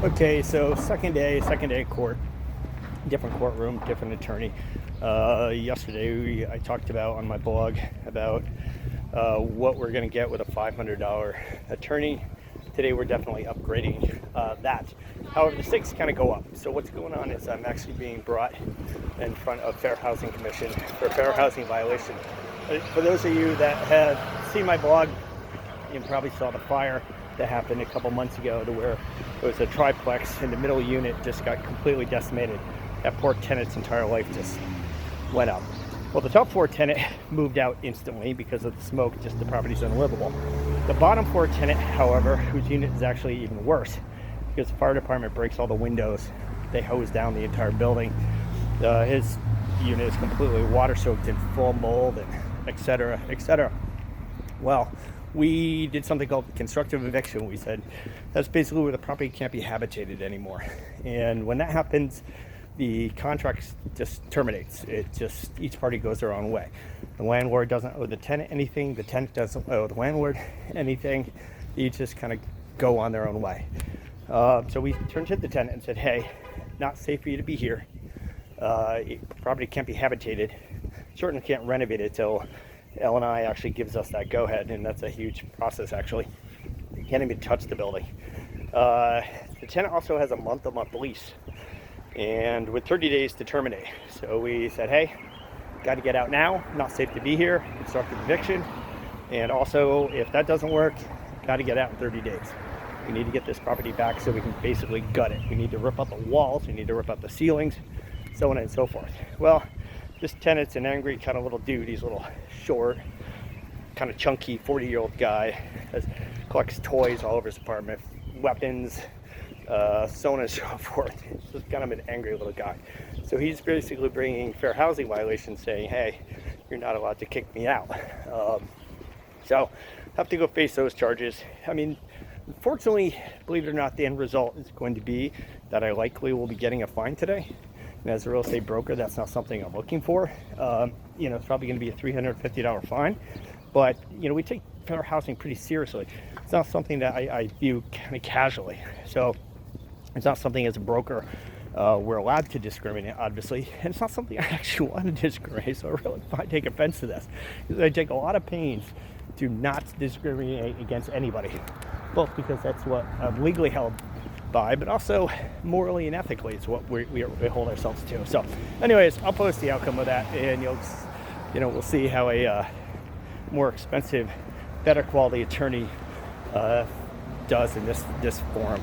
Okay, so second day of court, different courtroom, different attorney. Yesterday I talked about on my blog about what we're going to get with a $500 attorney. Today we're definitely upgrading that. However, the stakes kind of go up. So what's going on is I'm actually being brought in front of Fair Housing Commission for fair housing violation. For those of you that have seen my blog, you probably saw the fire that happened a couple months ago to where it was a triplex and the middle unit just got completely decimated. That poor tenant's entire life just went up. Well, the top floor tenant moved out instantly because of the smoke, just the property's unlivable. The bottom floor tenant, however, whose unit is actually even worse because the fire department breaks all the windows. They hose down the entire building. His unit is completely water soaked and full of mold, and et cetera, et cetera. Well, we did something called constructive eviction. We said that's basically where the property can't be habitated anymore. And when that happens, the contract just terminates. Each party goes their own way. The landlord doesn't owe the tenant anything. The tenant doesn't owe the landlord anything. They just kind of go on their own way. So we turned to the tenant and said, hey, not safe for you to be here. Property can't be habitated. Certainly can't renovate it till L&I actually gives us that go-ahead, and that's a huge process, actually. You can't even touch the building. The tenant also has a month-to-month lease, and with 30 days to terminate. So we said, hey, got to get out now, not safe to be here, constructive eviction, and also, if that doesn't work, got to get out in 30 days. We need to get this property back so we can basically gut it. We need to rip out the walls, we need to rip out the ceilings, so on and so forth. Well, this tenant's an angry kind of little dude. He's a little short, kind of chunky, 40-year-old guy. Collects toys all over his apartment, weapons, so on and so forth. He's just kind of an angry little guy. So he's basically bringing fair housing violations, saying, hey, you're not allowed to kick me out. So have to go face those charges. I mean, unfortunately, believe it or not, the end result is going to be that I likely will be getting a fine today. And as a real estate broker, that's not something I'm looking for. It's probably going to be a $350 fine. But, we take fair housing pretty seriously. It's not something that I view kind of casually. So it's not something as a broker we're allowed to discriminate, obviously. And it's not something I actually want to discriminate. So I really take offense to this. Because I take a lot of pains to not discriminate against anybody. Both because that's what I'm legally held by, but also morally and ethically is what we hold ourselves to. So anyways, I'll post the outcome of that, and we'll see how a more expensive, better quality attorney does in this forum.